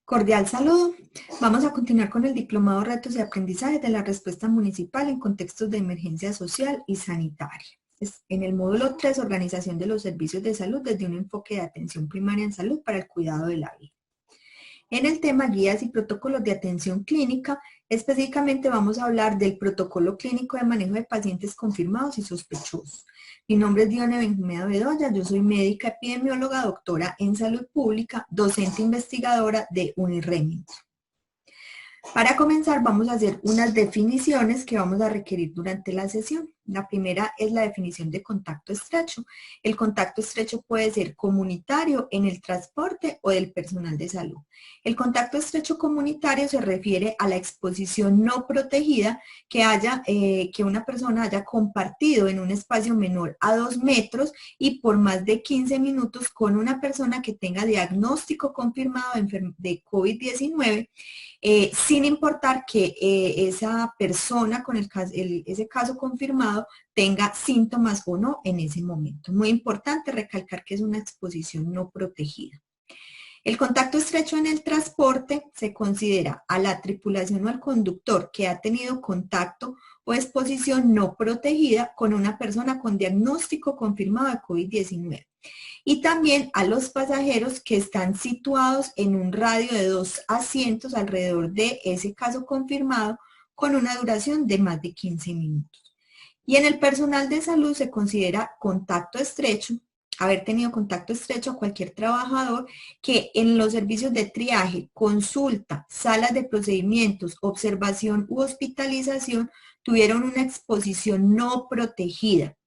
Cordial saludo. Vamos a continuar con el diplomado Retos y Aprendizaje de la Respuesta Municipal en Contextos de Emergencia Social y Sanitaria. En el módulo 3, Organización de los Servicios de Salud desde un enfoque de atención primaria en salud para el cuidado de la vida. En el tema Guías y Protocolos de Atención Clínica, específicamente vamos a hablar del protocolo clínico de manejo de pacientes confirmados y sospechosos. Mi nombre es Dione Benjumea Bedoya, yo soy médica epidemióloga, doctora en salud pública, docente investigadora de Unirremit. Para comenzar vamos a hacer unas definiciones que vamos a requerir durante la sesión. La primera es la definición de contacto estrecho. El contacto estrecho puede ser comunitario en el transporte o del personal de salud. El contacto estrecho comunitario se refiere a la exposición no protegida que una persona haya compartido en un espacio menor a 2 metros y por más de 15 minutos con una persona que tenga diagnóstico confirmado de COVID-19, sin importar que esa persona con ese caso confirmado tenga síntomas o no en ese momento. Muy importante recalcar que es una exposición no protegida. El contacto estrecho en el transporte se considera a la tripulación o al conductor que ha tenido contacto o exposición no protegida con una persona con diagnóstico confirmado de COVID-19. Y también a los pasajeros que están situados en un radio de 2 asientos alrededor de ese caso confirmado con una duración de más de 15 minutos. Y en el personal de salud se considera contacto estrecho, haber tenido contacto estrecho a cualquier trabajador que en los servicios de triaje, consulta, salas de procedimientos, observación u hospitalización tuvieron una exposición no protegida.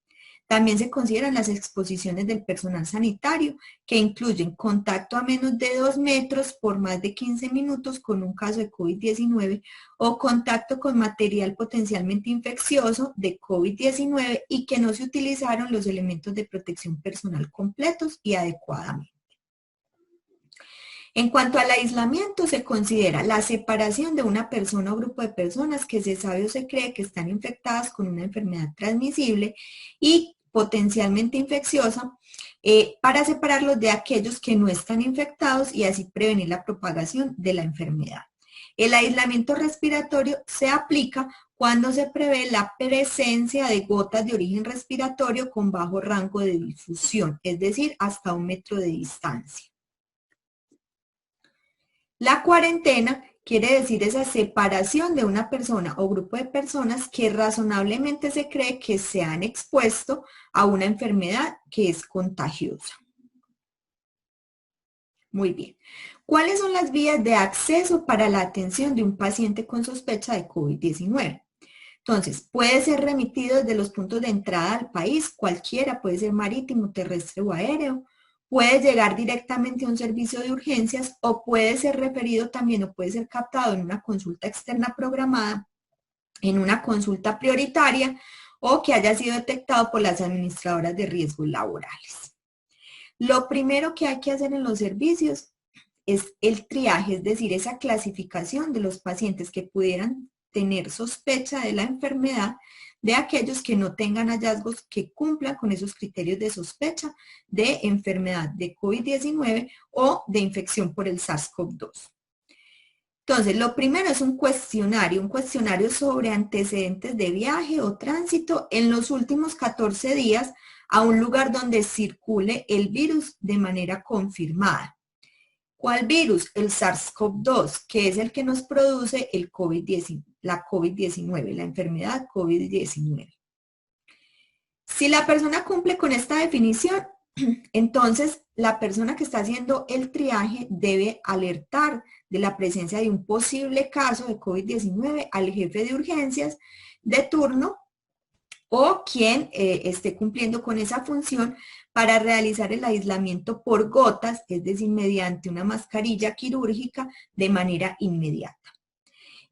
También se consideran las exposiciones del personal sanitario, que incluyen contacto a menos de 2 metros por más de 15 minutos con un caso de COVID-19 o contacto con material potencialmente infeccioso de COVID-19 y que no se utilizaron los elementos de protección personal completos y adecuadamente. En cuanto al aislamiento, se considera la separación de una persona o grupo de personas que se sabe o se cree que están infectadas con una enfermedad transmisible y potencialmente infecciosa, para separarlos de aquellos que no están infectados y así prevenir la propagación de la enfermedad. El aislamiento respiratorio se aplica cuando se prevé la presencia de gotas de origen respiratorio con bajo rango de difusión, es decir, hasta 1 metro de distancia. La cuarentena quiere decir esa separación de una persona o grupo de personas que razonablemente se cree que se han expuesto a una enfermedad que es contagiosa. Muy bien. ¿Cuáles son las vías de acceso para la atención de un paciente con sospecha de COVID-19? Entonces, puede ser remitido desde los puntos de entrada al país, cualquiera, puede ser marítimo, terrestre o aéreo. Puede llegar directamente a un servicio de urgencias o puede ser referido también o puede ser captado en una consulta externa programada, en una consulta prioritaria o que haya sido detectado por las administradoras de riesgos laborales. Lo primero que hay que hacer en los servicios es el triaje, es decir, esa clasificación de los pacientes que pudieran tener sospecha de la enfermedad, de aquellos que no tengan hallazgos que cumplan con esos criterios de sospecha de enfermedad de COVID-19 o de infección por el SARS-CoV-2. Entonces, lo primero es un cuestionario sobre antecedentes de viaje o tránsito en los últimos 14 días a un lugar donde circule el virus de manera confirmada. ¿Cuál virus? El SARS-CoV-2, que es el que nos produce el la COVID-19, la enfermedad COVID-19. Si la persona cumple con esta definición, entonces la persona que está haciendo el triaje debe alertar de la presencia de un posible caso de COVID-19 al jefe de urgencias de turno o quien esté cumpliendo con esa función para realizar el aislamiento por gotas, es decir, mediante una mascarilla quirúrgica de manera inmediata.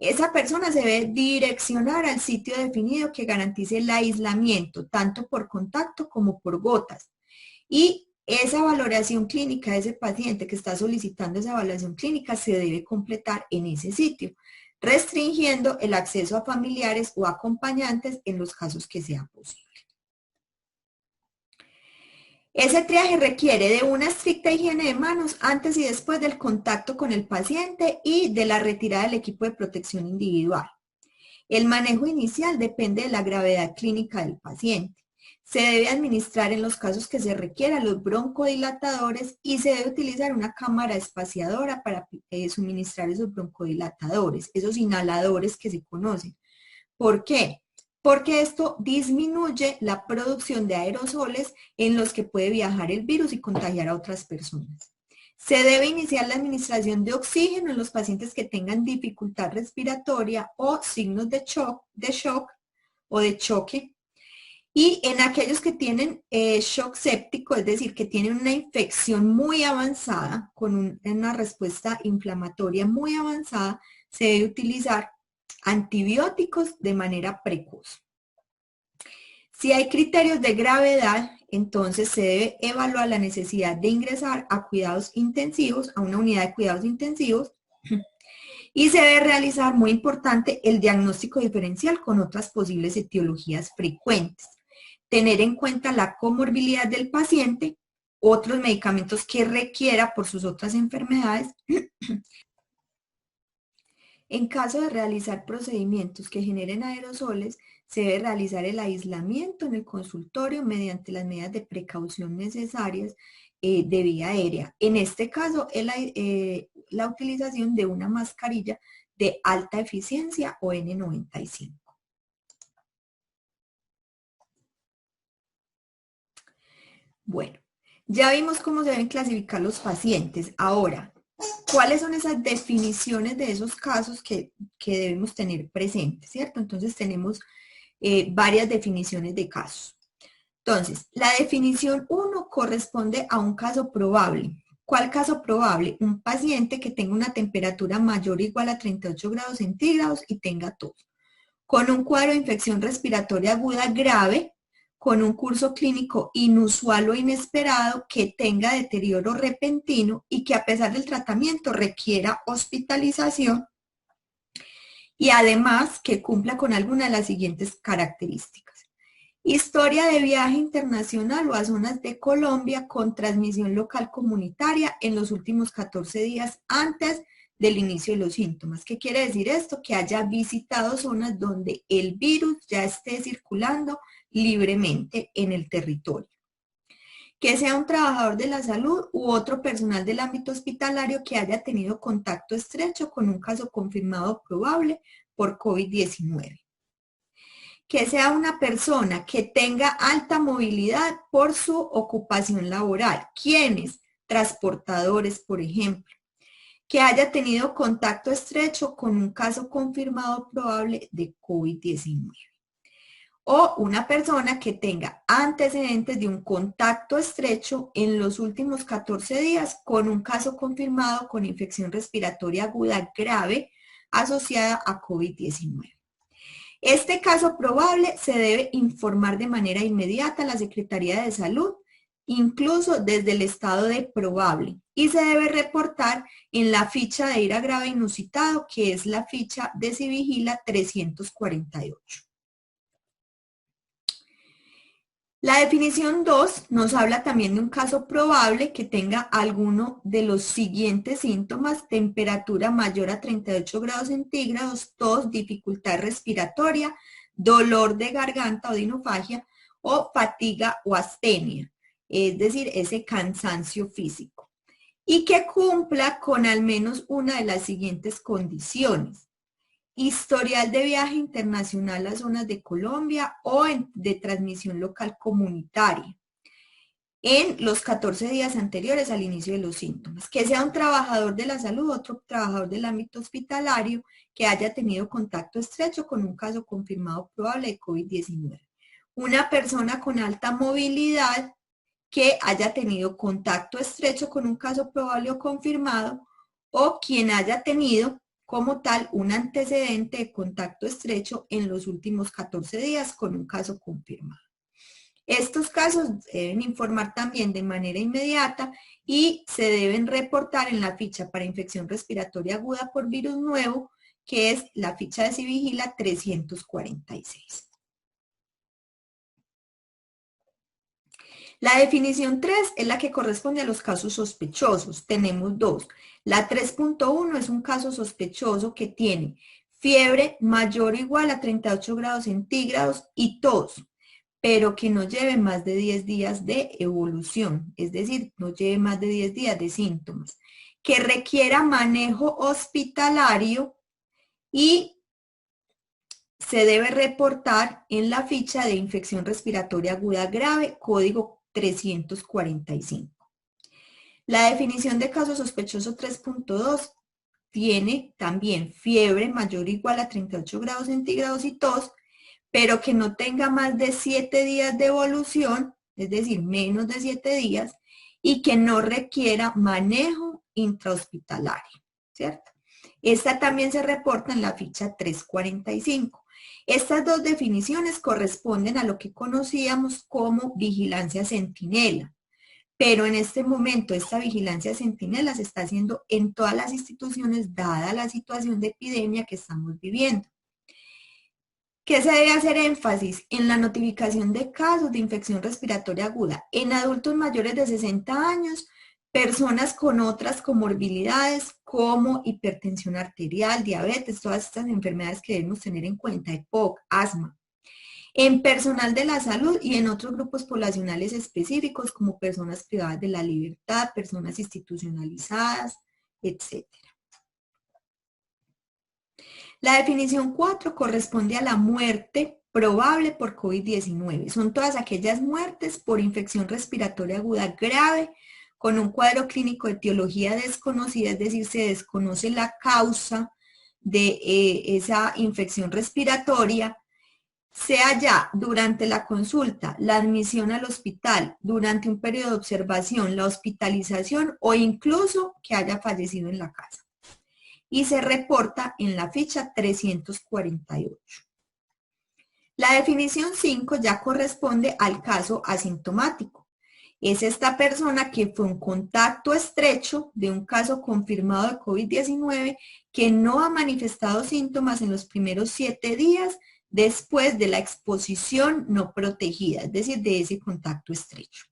Esa persona se debe direccionar al sitio definido que garantice el aislamiento, tanto por contacto como por gotas. Y esa valoración clínica de ese paciente que está solicitando esa evaluación clínica se debe completar en ese sitio, restringiendo el acceso a familiares o acompañantes en los casos que sea posible. Ese triaje requiere de una estricta higiene de manos antes y después del contacto con el paciente y de la retirada del equipo de protección individual. El manejo inicial depende de la gravedad clínica del paciente. Se debe administrar en los casos que se requieran los broncodilatadores y se debe utilizar una cámara espaciadora para suministrar esos broncodilatadores, esos inhaladores que se conocen. ¿Por qué? Porque esto disminuye la producción de aerosoles en los que puede viajar el virus y contagiar a otras personas. Se debe iniciar la administración de oxígeno en los pacientes que tengan dificultad respiratoria o signos de shock o de choque. Y en aquellos que tienen shock séptico, es decir, que tienen una infección muy avanzada, con una respuesta inflamatoria muy avanzada, se debe utilizar antibióticos de manera precoz. Si hay criterios de gravedad, entonces se debe evaluar la necesidad de ingresar a cuidados intensivos, a una unidad de cuidados intensivos, y se debe realizar, muy importante, el diagnóstico diferencial con otras posibles etiologías frecuentes. Tener en cuenta la comorbilidad del paciente, otros medicamentos que requiera por sus otras enfermedades. En caso de realizar procedimientos que generen aerosoles, se debe realizar el aislamiento en el consultorio mediante las medidas de precaución necesarias de vía aérea. En este caso, la utilización de una mascarilla de alta eficiencia o N95. Bueno, ya vimos cómo se deben clasificar los pacientes. Ahora, ¿cuáles son esas definiciones de esos casos que debemos tener presentes, cierto? Entonces tenemos varias definiciones de casos. Entonces, la definición 1 corresponde a un caso probable. ¿Cuál caso probable? Un paciente que tenga una temperatura mayor o igual a 38 grados centígrados y tenga tos, con un cuadro de infección respiratoria aguda grave, con un curso clínico inusual o inesperado, que tenga deterioro repentino y que a pesar del tratamiento requiera hospitalización, y además que cumpla con alguna de las siguientes características. Historia de viaje internacional o a zonas de Colombia con transmisión local comunitaria en los últimos 14 días antes del inicio de los síntomas. ¿Qué quiere decir esto? Que haya visitado zonas donde el virus ya esté circulando libremente en el territorio. Que sea un trabajador de la salud u otro personal del ámbito hospitalario que haya tenido contacto estrecho con un caso confirmado probable por COVID-19. Que sea una persona que tenga alta movilidad por su ocupación laboral. ¿Quiénes? Transportadores, por ejemplo. Que haya tenido contacto estrecho con un caso confirmado probable de COVID-19. O una persona que tenga antecedentes de un contacto estrecho en los últimos 14 días con un caso confirmado con infección respiratoria aguda grave asociada a COVID-19. Este caso probable se debe informar de manera inmediata a la Secretaría de Salud, incluso desde el estado de probable, y se debe reportar en la ficha de IRA grave inusitado, que es la ficha de Civigila 348. La definición 2 nos habla también de un caso probable que tenga alguno de los siguientes síntomas: temperatura mayor a 38 grados centígrados, tos, dificultad respiratoria, dolor de garganta o dinofagia, o fatiga o astenia, es decir, ese cansancio físico. Y que cumpla con al menos una de las siguientes condiciones: historial de viaje internacional a zonas de Colombia o de transmisión local comunitaria en los 14 días anteriores al inicio de los síntomas. Que sea un trabajador de la salud, otro trabajador del ámbito hospitalario que haya tenido contacto estrecho con un caso confirmado probable de COVID-19. Una persona con alta movilidad que haya tenido contacto estrecho con un caso probable o confirmado, o quien haya tenido como tal un antecedente de contacto estrecho en los últimos 14 días con un caso confirmado. Estos casos deben informar también de manera inmediata y se deben reportar en la ficha para infección respiratoria aguda por virus nuevo, que es la ficha de Civigila 346. La definición 3 es la que corresponde a los casos sospechosos. Tenemos dos. La 3.1 es un caso sospechoso que tiene fiebre mayor o igual a 38 grados centígrados y tos, pero que no lleve más de 10 días de evolución, es decir, no lleve más de 10 días de síntomas, que requiera manejo hospitalario y se debe reportar en la ficha de infección respiratoria aguda grave, código 345. La definición de caso sospechoso 3.2 tiene también fiebre mayor o igual a 38 grados centígrados y tos, pero que no tenga más de 7 días de evolución, es decir, menos de 7 días, y que no requiera manejo intrahospitalario, ¿cierto? Esta también se reporta en la ficha 345. Estas dos definiciones corresponden a lo que conocíamos como vigilancia centinela, pero en este momento esta vigilancia centinela se está haciendo en todas las instituciones dada la situación de epidemia que estamos viviendo. ¿Qué se debe hacer énfasis? En la notificación de casos de infección respiratoria aguda en adultos mayores de 60 años, personas con otras comorbilidades como hipertensión arterial, diabetes, todas estas enfermedades que debemos tener en cuenta, EPOC, asma. En personal de la salud y en otros grupos poblacionales específicos como personas privadas de la libertad, personas institucionalizadas, etc. La definición 4 corresponde a la muerte probable por COVID-19. Son todas aquellas muertes por infección respiratoria aguda grave con un cuadro clínico de etiología desconocida, es decir, se desconoce la causa de esa infección respiratoria, sea ya durante la consulta, la admisión al hospital, durante un periodo de observación, la hospitalización o incluso que haya fallecido en la casa. Y se reporta en la ficha 348. La definición 5 ya corresponde al caso asintomático. Es esta persona que fue un contacto estrecho de un caso confirmado de COVID-19 que no ha manifestado síntomas en los primeros 7 días después de la exposición no protegida, es decir, de ese contacto estrecho.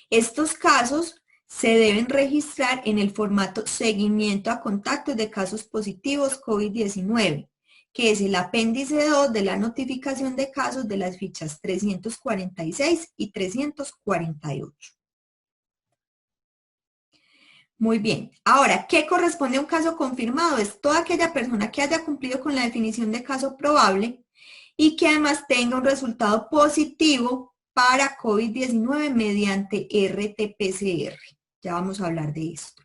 Estos casos se deben registrar en el formato seguimiento a contactos de casos positivos COVID-19, que es el apéndice 2 de la notificación de casos de las fichas 346 y 348. Muy bien. Ahora, ¿qué corresponde a un caso confirmado? Es toda aquella persona que haya cumplido con la definición de caso probable y que además tenga un resultado positivo para COVID-19 mediante RT-PCR. Ya vamos a hablar de esto.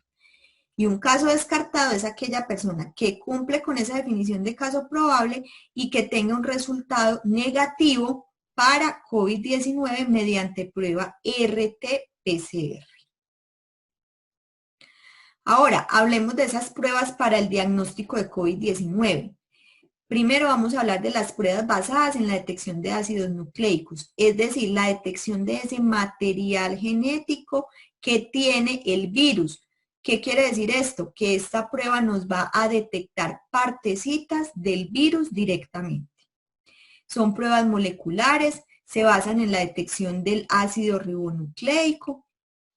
Y un caso descartado es aquella persona que cumple con esa definición de caso probable y que tenga un resultado negativo para COVID-19 mediante prueba RT-PCR. Ahora, hablemos de esas pruebas para el diagnóstico de COVID-19. Primero vamos a hablar de las pruebas basadas en la detección de ácidos nucleicos, es decir, la detección de ese material genético que tiene el virus. ¿Qué quiere decir esto? Que esta prueba nos va a detectar partecitas del virus directamente. Son pruebas moleculares, se basan en la detección del ácido ribonucleico,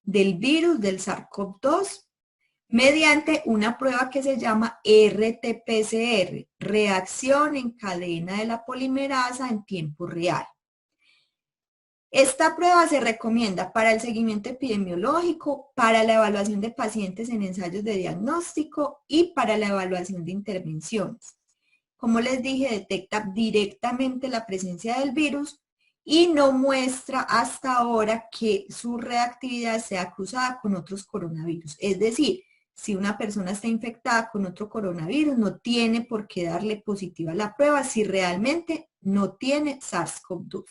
del virus, del SARS-CoV-2, mediante una prueba que se llama RT-PCR, reacción en cadena de la polimerasa en tiempo real. Esta prueba se recomienda para el seguimiento epidemiológico, para la evaluación de pacientes en ensayos de diagnóstico y para la evaluación de intervenciones. Como les dije, detecta directamente la presencia del virus y no muestra hasta ahora que su reactividad sea cruzada con otros coronavirus. Es decir, si una persona está infectada con otro coronavirus, no tiene por qué darle positiva a la prueba si realmente no tiene SARS-CoV-2.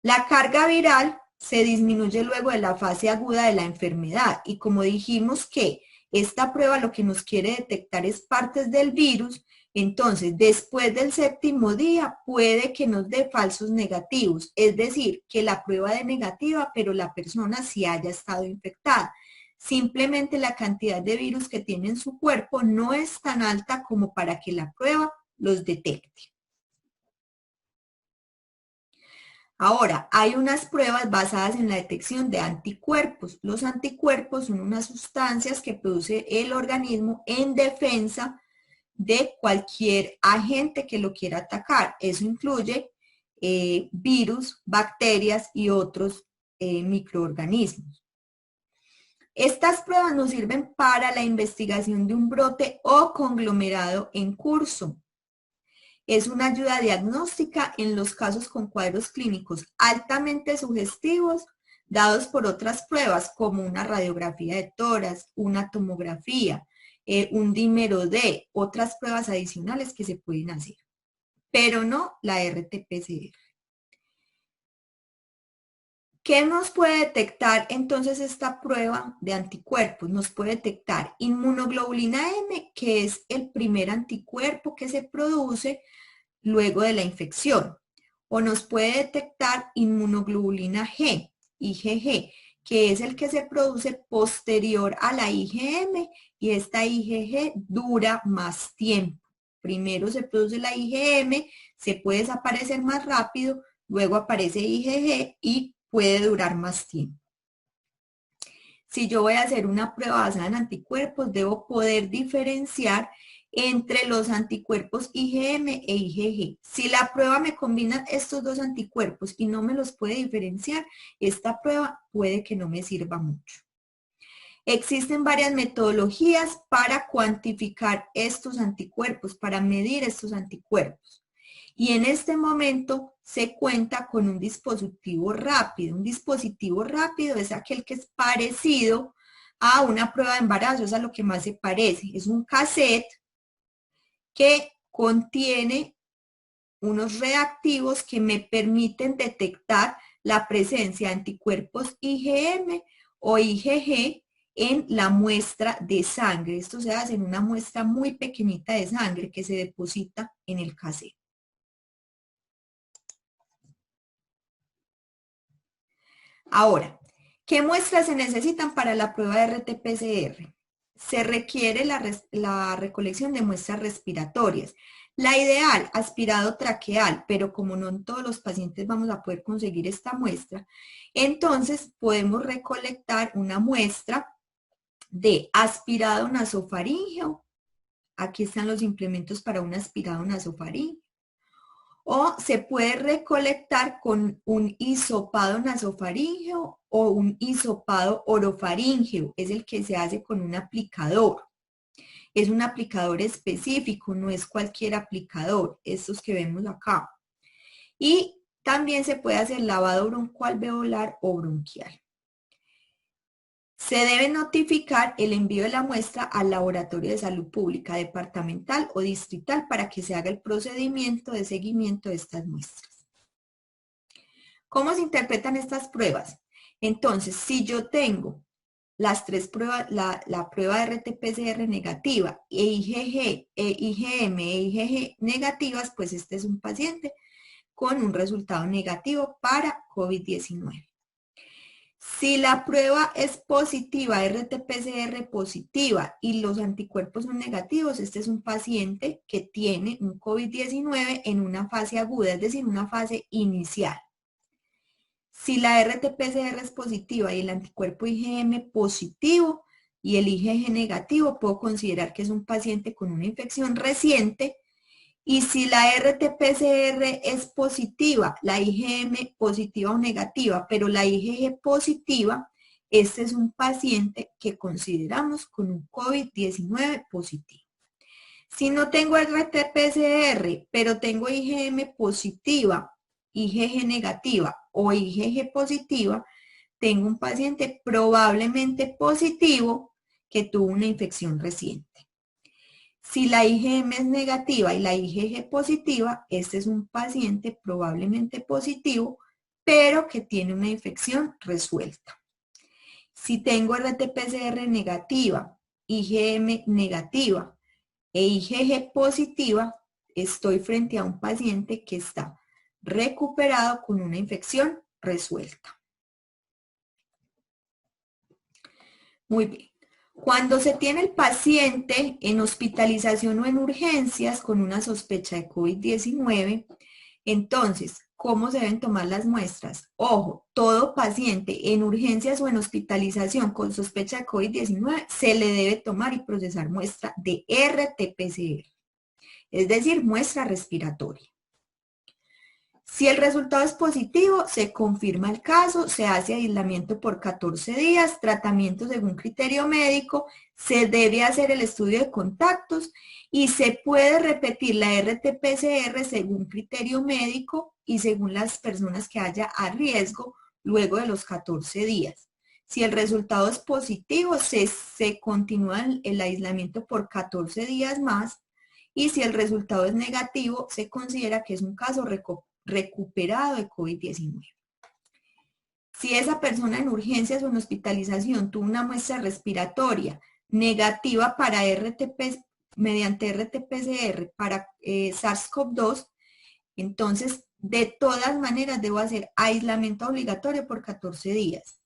La carga viral se disminuye luego de la fase aguda de la enfermedad y como dijimos que esta prueba lo que nos quiere detectar es partes del virus, entonces después del 7º día puede que nos dé falsos negativos, es decir, que la prueba dé negativa, pero la persona sí haya estado infectada. Simplemente la cantidad de virus que tiene en su cuerpo no es tan alta como para que la prueba los detecte. Ahora, hay unas pruebas basadas en la detección de anticuerpos. Los anticuerpos son unas sustancias que produce el organismo en defensa de cualquier agente que lo quiera atacar. Eso incluye virus, bacterias y otros microorganismos. Estas pruebas nos sirven para la investigación de un brote o conglomerado en curso. Es una ayuda diagnóstica en los casos con cuadros clínicos altamente sugestivos dados por otras pruebas como una radiografía de tórax, una tomografía, un dímero D, otras pruebas adicionales que se pueden hacer, pero no la RT-PCR. ¿Qué nos puede detectar entonces esta prueba de anticuerpos? Nos puede detectar inmunoglobulina M, que es el primer anticuerpo que se produce luego de la infección. O nos puede detectar inmunoglobulina G, IgG, que es el que se produce posterior a la IgM y esta IgG dura más tiempo. Primero se produce la IgM, se puede desaparecer más rápido, luego aparece IgG y puede durar más tiempo. Si yo voy a hacer una prueba basada en anticuerpos, debo poder diferenciar entre los anticuerpos IgM e IgG. Si la prueba me combina estos dos anticuerpos y no me los puede diferenciar, esta prueba puede que no me sirva mucho. Existen varias metodologías para cuantificar estos anticuerpos, para medir estos anticuerpos. Y en este momento se cuenta con un dispositivo rápido. Un dispositivo rápido es aquel que es parecido a una prueba de embarazo, es a lo que más se parece. Es un cassette que contiene unos reactivos que me permiten detectar la presencia de anticuerpos IgM o IgG en la muestra de sangre. Esto se hace en una muestra muy pequeñita de sangre que se deposita en el cassette. Ahora, ¿qué muestras se necesitan para la prueba de RT-PCR? Se requiere la recolección de muestras respiratorias. La ideal, aspirado traqueal, pero como no en todos los pacientes vamos a poder conseguir esta muestra, entonces podemos recolectar una muestra de aspirado nasofaríngeo. Aquí están los implementos para un aspirado nasofaríngeo. O se puede recolectar con un hisopado nasofaríngeo o un hisopado orofaríngeo. Es el que se hace con un aplicador. Es un aplicador específico, no es cualquier aplicador, estos que vemos acá. Y también se puede hacer lavado broncoalveolar o bronquial. Se debe notificar el envío de la muestra al laboratorio de salud pública, departamental o distrital para que se haga el procedimiento de seguimiento de estas muestras. ¿Cómo se interpretan estas pruebas? Entonces, si yo tengo las tres pruebas, la prueba de RT-PCR negativa, IgG, IgM e IgG negativas, pues este es un paciente con un resultado negativo para COVID-19. Si la prueba es positiva, RT-PCR positiva y los anticuerpos son negativos, este es un paciente que tiene un COVID-19 en una fase aguda, es decir, una fase inicial. Si la RT-PCR es positiva y el anticuerpo IgM positivo y el IgG negativo, puedo considerar que es un paciente con una infección reciente. Y si la RT-PCR es positiva, la IgM positiva o negativa, pero la IgG positiva, este es un paciente que consideramos con un COVID-19 positivo. Si no tengo RT-PCR, pero tengo IgM positiva, IgG negativa o IgG positiva, tengo un paciente probablemente positivo que tuvo una infección reciente. Si la IgM es negativa y la IgG positiva, este es un paciente probablemente positivo, pero que tiene una infección resuelta. Si tengo RT-PCR negativa, IgM negativa e IgG positiva, estoy frente a un paciente que está recuperado con una infección resuelta. Muy bien. Cuando se tiene el paciente en hospitalización o en urgencias con una sospecha de COVID-19, entonces, ¿cómo se deben tomar las muestras? Ojo, todo paciente en urgencias o en hospitalización con sospecha de COVID-19 se le debe tomar y procesar muestra de RT-PCR, es decir, muestra respiratoria. Si el resultado es positivo, se confirma el caso, se hace aislamiento por 14 días, tratamiento según criterio médico, se debe hacer el estudio de contactos y se puede repetir la RT-PCR según criterio médico y según las personas que haya a riesgo luego de los 14 días. Si el resultado es positivo, se continúa el aislamiento por 14 días más y si el resultado es negativo, se considera que es un caso recuperado de COVID-19. Si esa persona en urgencias o en hospitalización tuvo una muestra respiratoria negativa para mediante RT-PCR para SARS-CoV-2, entonces de todas maneras debo hacer aislamiento obligatorio por 14 días.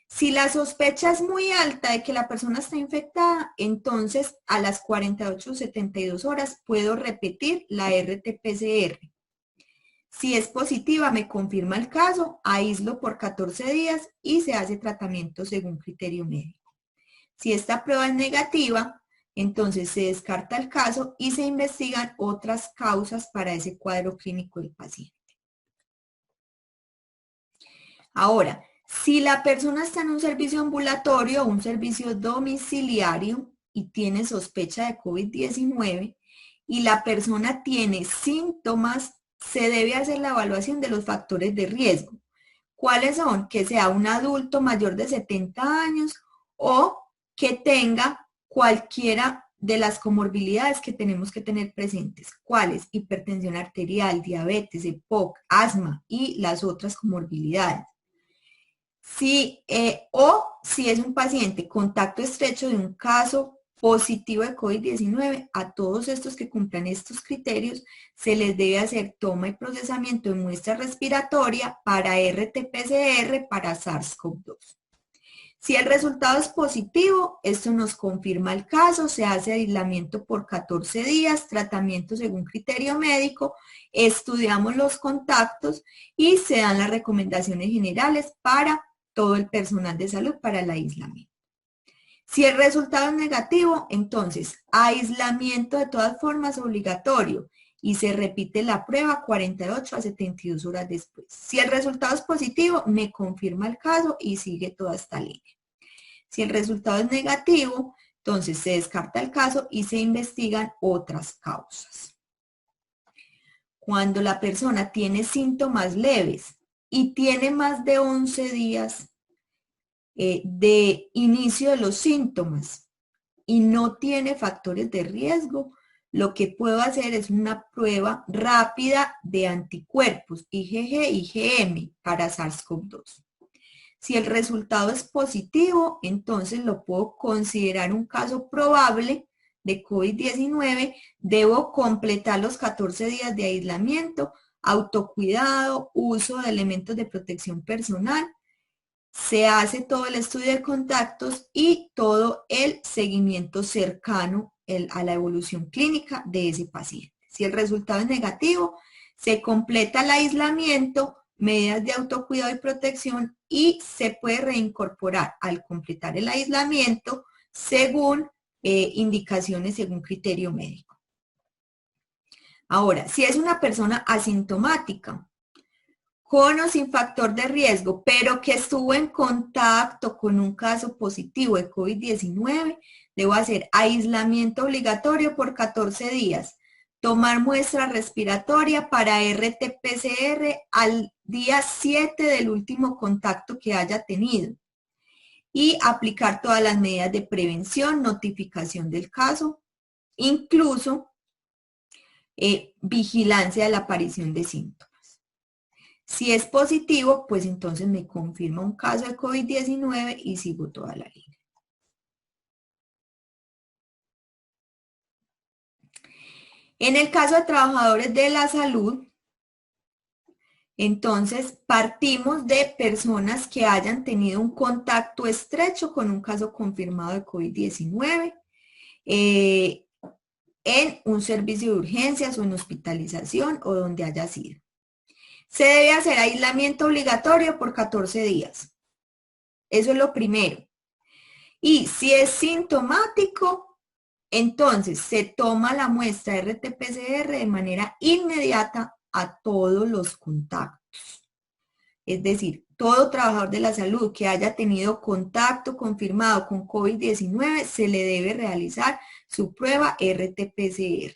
Si la sospecha es muy alta de que la persona está infectada, entonces a las 48 o 72 horas puedo repetir la RT-PCR. Si es positiva, me confirma el caso, aíslo por 14 días y se hace tratamiento según criterio médico. Si esta prueba es negativa, entonces se descarta el caso y se investigan otras causas para ese cuadro clínico del paciente. Ahora, si la persona está en un servicio ambulatorio o un servicio domiciliario y tiene sospecha de COVID-19 y la persona tiene síntomas, se debe hacer la evaluación de los factores de riesgo. ¿Cuáles son? Que sea un adulto mayor de 70 años o que tenga cualquiera de las comorbilidades que tenemos que tener presentes. ¿Cuáles? Hipertensión arterial, diabetes, EPOC, asma y las otras comorbilidades. O si es un paciente contacto estrecho de un caso positivo de COVID-19, a todos estos que cumplan estos criterios se les debe hacer toma y procesamiento de muestra respiratoria para RT-PCR para SARS-CoV-2. Si el resultado es positivo, esto nos confirma el caso, se hace aislamiento por 14 días, tratamiento según criterio médico, estudiamos los contactos y se dan las recomendaciones generales para todo el personal de salud para el aislamiento. Si el resultado es negativo, entonces aislamiento de todas formas obligatorio y se repite la prueba 48 a 72 horas después. Si el resultado es positivo, me confirma el caso y sigue toda esta línea. Si el resultado es negativo, entonces se descarta el caso y se investigan otras causas. Cuando la persona tiene síntomas leves y tiene más de 11 días de inicio de los síntomas y no tiene factores de riesgo, lo que puedo hacer es una prueba rápida de anticuerpos, IgG, IgM, para SARS-CoV-2. Si el resultado es positivo, entonces lo puedo considerar un caso probable de COVID-19. Debo completar los 14 días de aislamiento, autocuidado, uso de elementos de protección personal. Se hace todo el estudio de contactos y todo el seguimiento cercano a la evolución clínica de ese paciente. Si el resultado es negativo, se completa el aislamiento, medidas de autocuidado y protección y se puede reincorporar al completar el aislamiento según indicaciones, según criterio médico. Ahora, si es una persona asintomática, con o sin factor de riesgo, pero que estuvo en contacto con un caso positivo de COVID-19, debo hacer aislamiento obligatorio por 14 días, tomar muestra respiratoria para RT-PCR al día 7 del último contacto que haya tenido y aplicar todas las medidas de prevención, notificación del caso, incluso vigilancia de la aparición de síntomas. Si es positivo, pues entonces me confirma un caso de COVID-19 y sigo toda la línea. En el caso de trabajadores de la salud, entonces partimos de personas que hayan tenido un contacto estrecho con un caso confirmado de COVID-19 en un servicio de urgencias o en hospitalización o donde haya sido. Se debe hacer aislamiento obligatorio por 14 días. Eso es lo primero. Y si es sintomático, entonces se toma la muestra RT-PCR de manera inmediata a todos los contactos. Es decir, todo trabajador de la salud que haya tenido contacto confirmado con COVID-19 se le debe realizar su prueba RT-PCR.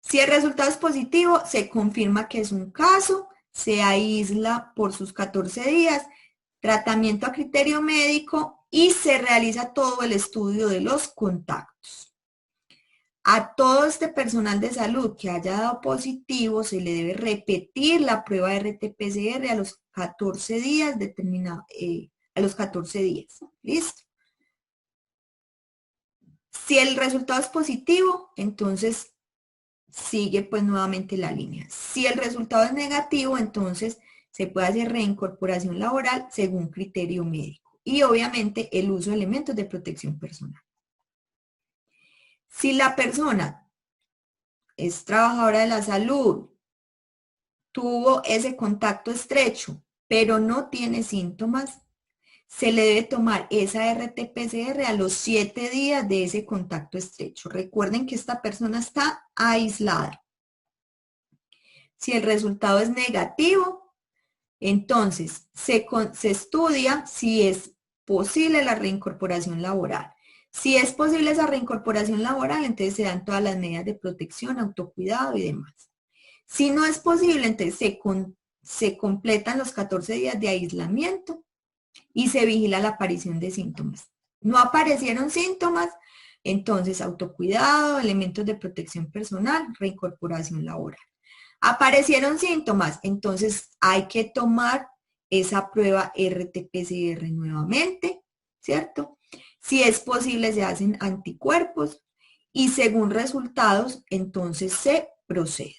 Si el resultado es positivo, se confirma que es un caso, se aísla por sus 14 días, tratamiento a criterio médico y se realiza todo el estudio de los contactos. A todo este personal de salud que haya dado positivo se le debe repetir la prueba RT-PCR a los 14 días a los 14 días. ¿Listo? Si el resultado es positivo, entonces sigue pues nuevamente la línea. Si el resultado es negativo, entonces se puede hacer reincorporación laboral según criterio médico y obviamente el uso de elementos de protección personal. Si la persona es trabajadora de la salud, tuvo ese contacto estrecho, pero no tiene síntomas, se le debe tomar esa RT-PCR a los 7 días de ese contacto estrecho. Recuerden que esta persona está aislada. Si el resultado es negativo, entonces se estudia si es posible la reincorporación laboral. Si es posible esa reincorporación laboral, entonces se dan todas las medidas de protección, autocuidado y demás. Si no es posible, entonces se completan los 14 días de aislamiento y se vigila la aparición de síntomas. No aparecieron síntomas, entonces autocuidado, elementos de protección personal, reincorporación laboral. Aparecieron síntomas, entonces hay que tomar esa prueba RT-PCR nuevamente, ¿cierto? Si es posible, se hacen anticuerpos y según resultados, entonces se procede.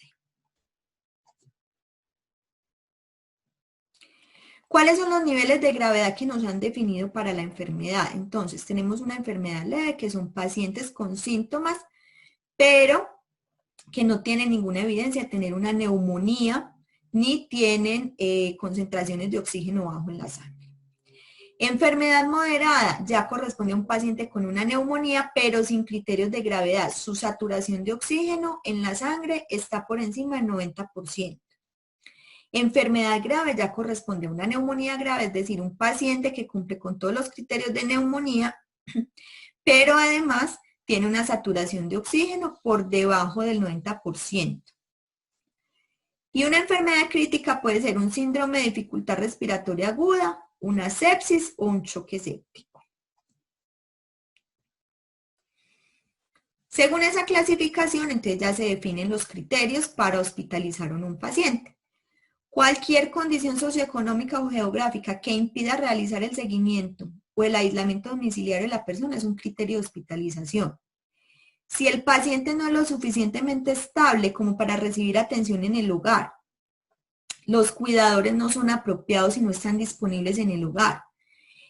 ¿Cuáles son los niveles de gravedad que nos han definido para la enfermedad? Entonces, tenemos una enfermedad leve, que son pacientes con síntomas, pero que no tienen ninguna evidencia de tener una neumonía, ni tienen concentraciones de oxígeno bajo en la sangre. Enfermedad moderada ya corresponde a un paciente con una neumonía, pero sin criterios de gravedad. Su saturación de oxígeno en la sangre está por encima del 90%. Enfermedad grave ya corresponde a una neumonía grave, es decir, un paciente que cumple con todos los criterios de neumonía, pero además tiene una saturación de oxígeno por debajo del 90%. Y una enfermedad crítica puede ser un síndrome de dificultad respiratoria aguda, una sepsis o un choque séptico. Según esa clasificación, entonces ya se definen los criterios para hospitalizar a un paciente. Cualquier condición socioeconómica o geográfica que impida realizar el seguimiento o el aislamiento domiciliario de la persona es un criterio de hospitalización. Si el paciente no es lo suficientemente estable como para recibir atención en el hogar, los cuidadores no son apropiados y no están disponibles en el hogar,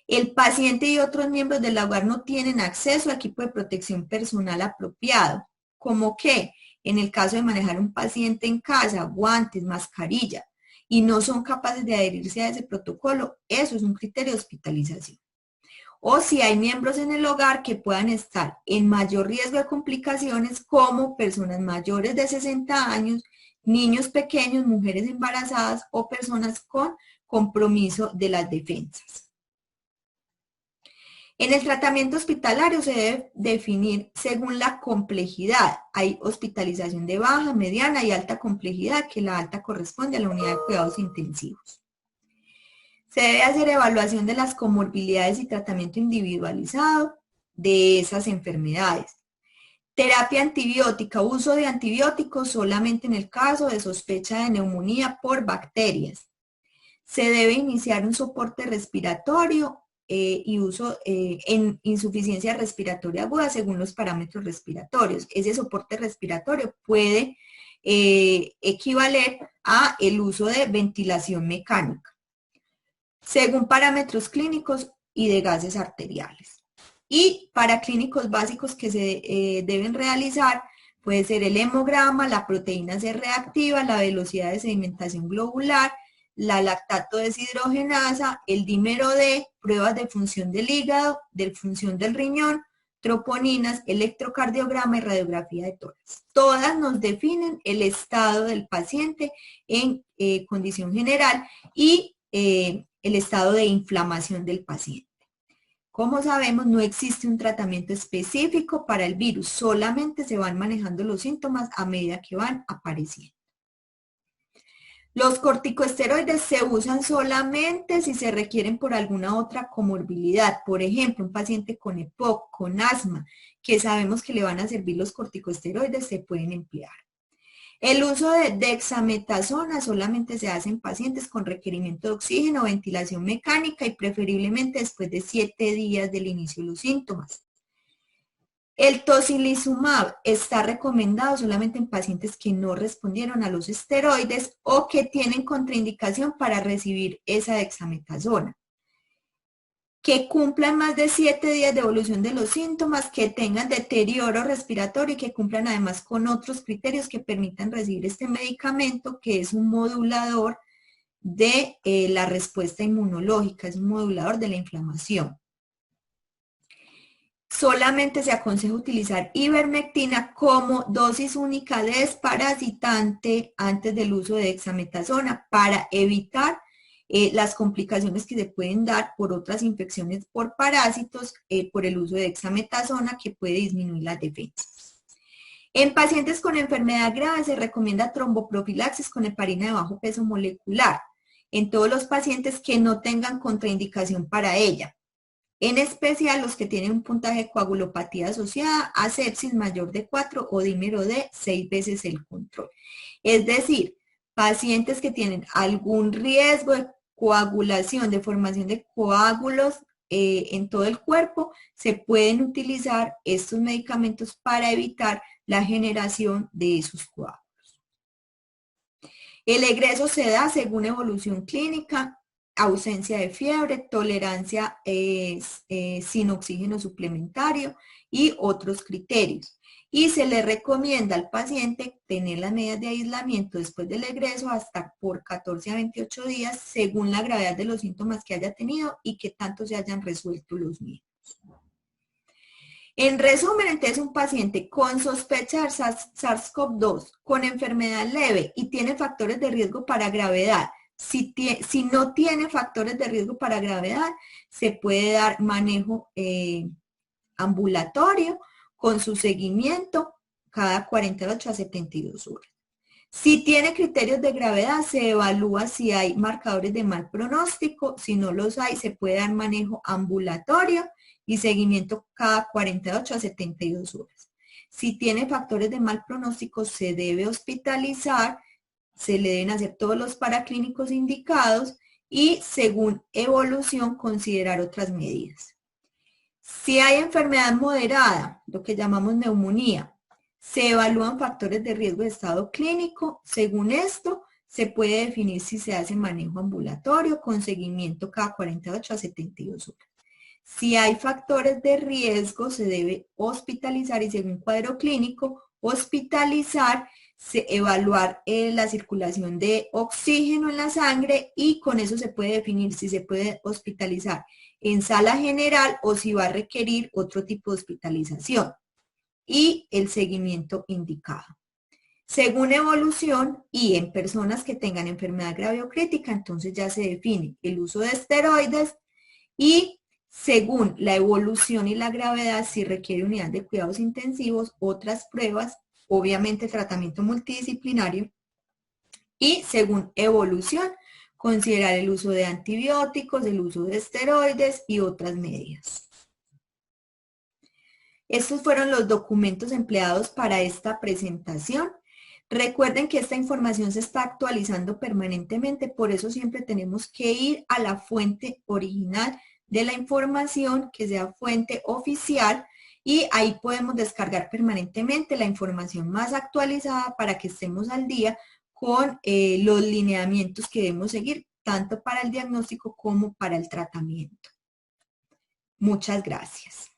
el paciente y otros miembros del hogar no tienen acceso a equipo de protección personal apropiado, como que en el caso de manejar un paciente en casa, guantes, mascarilla, y no son capaces de adherirse a ese protocolo, eso es un criterio de hospitalización. O si hay miembros en el hogar que puedan estar en mayor riesgo de complicaciones, como personas mayores de 60 años, niños pequeños, mujeres embarazadas o personas con compromiso de las defensas. En el tratamiento hospitalario se debe definir según la complejidad. Hay hospitalización de baja, mediana y alta complejidad, que la alta corresponde a la unidad de cuidados intensivos. Se debe hacer evaluación de las comorbilidades y tratamiento individualizado de esas enfermedades. Terapia antibiótica, uso de antibióticos solamente en el caso de sospecha de neumonía por bacterias. Se debe iniciar un soporte respiratorio y uso en insuficiencia respiratoria aguda según los parámetros respiratorios. Ese soporte respiratorio puede equivaler a el uso de ventilación mecánica, según parámetros clínicos y de gases arteriales. Y para clínicos básicos que se deben realizar, Puede ser el hemograma, la proteína C reactiva, la velocidad de sedimentación globular, la lactato deshidrogenasa, el dímero D, pruebas de función del hígado, de función del riñón, troponinas, electrocardiograma y radiografía de tórax. Todas nos definen el estado del paciente en condición general y el estado de inflamación del paciente. Como sabemos, no existe un tratamiento específico para el virus, solamente se van manejando los síntomas a medida que van apareciendo. Los corticosteroides se usan solamente si se requieren por alguna otra comorbilidad. Por ejemplo, un paciente con EPOC, con asma, que sabemos que le van a servir los corticosteroides, se pueden emplear. El uso de dexametasona solamente se hace en pacientes con requerimiento de oxígeno, ventilación mecánica y preferiblemente después de 7 días del inicio de los síntomas. El tocilizumab está recomendado solamente en pacientes que no respondieron a los esteroides o que tienen contraindicación para recibir esa dexametasona. Que cumplan más de 7 días de evolución de los síntomas, que tengan deterioro respiratorio y que cumplan además con otros criterios que permitan recibir este medicamento, que es un modulador de la respuesta inmunológica, es un modulador de la inflamación. Solamente se aconseja utilizar ivermectina como dosis única desparasitante antes del uso de dexametasona para evitar las complicaciones que se pueden dar por otras infecciones por parásitos por el uso de dexametasona, que puede disminuir las defensas. En pacientes con enfermedad grave se recomienda tromboprofilaxis con heparina de bajo peso molecular en todos los pacientes que no tengan contraindicación para ella. En especial los que tienen un puntaje de coagulopatía asociada a sepsis mayor de 4 o dímero D 6 veces el control. Es decir, pacientes que tienen algún riesgo de coagulación, de formación de coágulos en todo el cuerpo, se pueden utilizar estos medicamentos para evitar la generación de esos coágulos. El egreso se da según evolución clínica, ausencia de fiebre, tolerancia sin oxígeno suplementario y otros criterios. Y se le recomienda al paciente tener las medidas de aislamiento después del egreso hasta por 14 a 28 días según la gravedad de los síntomas que haya tenido y que tanto se hayan resuelto los mismos. En resumen, entonces un paciente con sospecha de SARS-CoV-2, con enfermedad leve y tiene factores de riesgo para gravedad. Si no tiene factores de riesgo para gravedad, se puede dar manejo ambulatorio con su seguimiento cada 48 a 72 horas. Si tiene criterios de gravedad, se evalúa si hay marcadores de mal pronóstico. Si no los hay, se puede dar manejo ambulatorio y seguimiento cada 48 a 72 horas. Si tiene factores de mal pronóstico, se debe hospitalizar, se le deben hacer todos los paraclínicos indicados y según evolución considerar otras medidas. Si hay enfermedad moderada, lo que llamamos neumonía, se evalúan factores de riesgo de estado clínico. Según esto, se puede definir si se hace manejo ambulatorio con seguimiento cada 48 a 72 horas. Si hay factores de riesgo, se debe hospitalizar y según cuadro clínico, hospitalizar, evaluar la circulación de oxígeno en la sangre y con eso se puede definir si se puede hospitalizar en sala general o si va a requerir otro tipo de hospitalización y el seguimiento indicado. Según evolución y en personas que tengan enfermedad grave o crítica, entonces ya se define el uso de esteroides y según la evolución y la gravedad, si requiere unidad de cuidados intensivos, otras pruebas, obviamente tratamiento multidisciplinario y según evolución, considerar el uso de antibióticos, el uso de esteroides y otras medidas. Estos fueron los documentos empleados para esta presentación. Recuerden que esta información se está actualizando permanentemente, por eso siempre tenemos que ir a la fuente original de la información, que sea fuente oficial, y ahí podemos descargar permanentemente la información más actualizada para que estemos al día con los lineamientos que debemos seguir, tanto para el diagnóstico como para el tratamiento. Muchas gracias.